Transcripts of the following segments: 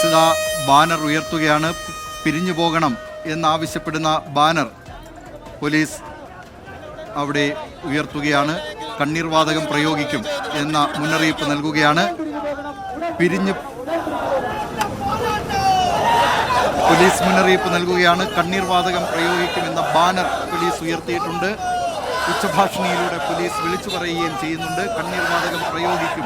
Police ഇതാ banner ഉയർത്തുകയാണ്. പിരിഞ്ഞു പോകണം എന്നാവശ്യപ്പെടുന്ന ബാനർ പോലീസ് അവിടെ ഉയർത്തുകയാണ്. കണ്ണീർ വാതകം പ്രയോഗിക്കും എന്ന മുന്നറിയിപ്പ് നൽകുകയാണ്. പോലീസ് മുന്നറിയിപ്പ് നൽകുകയാണ്. കണ്ണീർ വാതകം പ്രയോഗിക്കുമെന്ന ബാനർ പോലീസ് ഉയർത്തിയിട്ടുണ്ട്. ഉച്ചഭാഷണിയിലൂടെ പോലീസ് വിളിച്ചു പറയുകയും ചെയ്യുന്നുണ്ട്. കണ്ണീർ വാതകം പ്രയോഗിക്കും.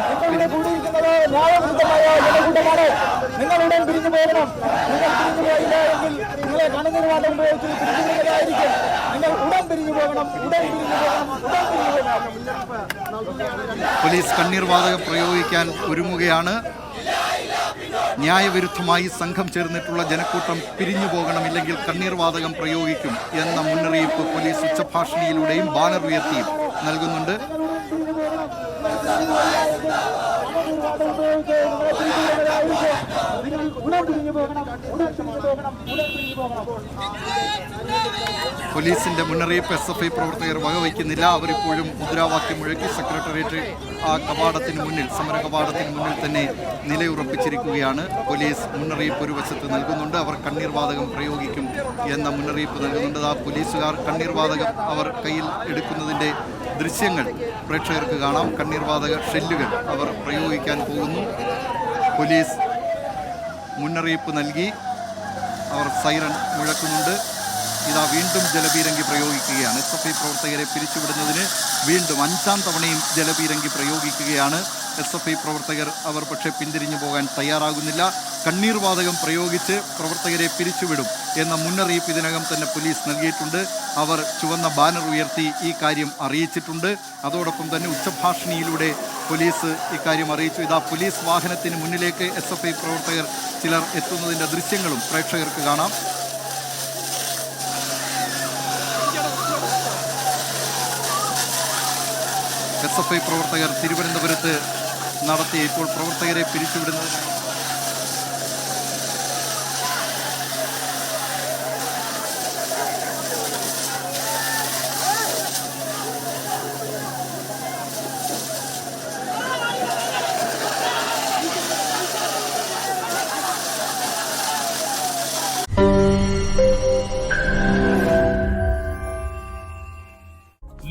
പോലീസ് കണ്ണീർ വാതകം പ്രയോഗിക്കാൻ ഒരുങ്ങുകയാണ്. ന്യായവിരുദ്ധമായി സംഘം ചേർന്നിട്ടുള്ള ജനക്കൂട്ടം പിരിഞ്ഞു പോകണമില്ലെങ്കിൽ കണ്ണീർ വാതകം പ്രയോഗിക്കും എന്ന മുന്നറിയിപ്പ് പോലീസ് ഉച്ചഭാഷണിയിലൂടെയും ബാനർ ഉയർത്തിയും നൽകുന്നുണ്ട്. പോലീസിന്റെ മുന്നറിയിപ്പ് SFI പ്രവർത്തകർ വകവയ്ക്കുന്നില്ല. അവരിപ്പോഴും മുദ്രാവാക്യം മുഴക്കി സെക്രട്ടേറിയറ്റ് ആ കവാടത്തിന് മുന്നിൽ, സമര കവാടത്തിന് മുന്നിൽ തന്നെ നിലയുറപ്പിച്ചിരിക്കുകയാണ്. പോലീസ് മുന്നറിയിപ്പ് ഒരു വശത്ത് നൽകുന്നുണ്ട്. അവർ കണ്ണീർ വാതകം പ്രയോഗിക്കും എന്ന മുന്നറിയിപ്പ് നൽകുന്നുണ്ട്. ആ പോലീസുകാർ കണ്ണീർ വാതകം അവർ കയ്യിൽ എടുക്കുന്നതിൻ്റെ ദൃശ്യങ്ങൾ പ്രേക്ഷകർക്ക് കാണാം. കണ്ണീർ വാതക ഷെല്ലുകൾ അവർ പ്രയോഗിക്കാൻ പോകുന്നു. പോലീസ് മുന്നറിയിപ്പ് നൽകി. അവർ സൈറൺ മുഴക്കുന്നുണ്ട്. ഇതാ വീണ്ടും ജലപീരങ്കി പ്രയോഗിക്കുകയാണ്. SFI പ്രവർത്തകരെ പിരിച്ചുവിടുന്നതിന് വീണ്ടും 5ാം തവണയും ജലപീരങ്കി പ്രയോഗിക്കുകയാണ്. SFI പ്രവർത്തകർ അവർ പക്ഷേ പിന്തിരിഞ്ഞു പോകാൻ തയ്യാറാകുന്നില്ല. കണ്ണീർ വാതകം പ്രയോഗിച്ച് പ്രവർത്തകരെ പിരിച്ചുവിടും എന്ന മുന്നറിയിപ്പ് ഇതിനകം തന്നെ പോലീസ് നൽകിയിട്ടുണ്ട്. അവർ ചുവന്ന ബാനർ ഉയർത്തി ഈ കാര്യം അറിയിച്ചിട്ടുണ്ട്. അതോടൊപ്പം തന്നെ ഉച്ചഭാഷണിയിലൂടെ പോലീസ് ഇക്കാര്യം അറിയിച്ചു. ഇതാ പോലീസ് വാഹനത്തിന് മുന്നിലേക്ക് SFI പ്രവർത്തകർ ചിലർ എത്തുന്നതിൻ്റെ ദൃശ്യങ്ങളും പ്രേക്ഷകർക്ക് കാണാം. SFI പ്രവർത്തകർ തിരുവനന്തപുരത്ത് നടത്തി. ഇപ്പോൾ പ്രവർത്തകരെ പിരിച്ചുവിടുന്നത്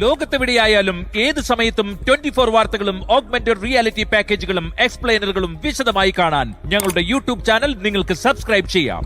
ലോകത്തെവിടെയായാലും ഏത് സമയത്തും 24 വാർത്തകളും ഓഗ്മെന്റഡ് റിയാലിറ്റി പാക്കേജുകളും എക്സ്പ്ലെയിനറുകളും വിശദമായി കാണാൻ ഞങ്ങളുടെ യൂട്യൂബ് ചാനൽ നിങ്ങൾക്ക് സബ്സ്ക്രൈബ് ചെയ്യാം.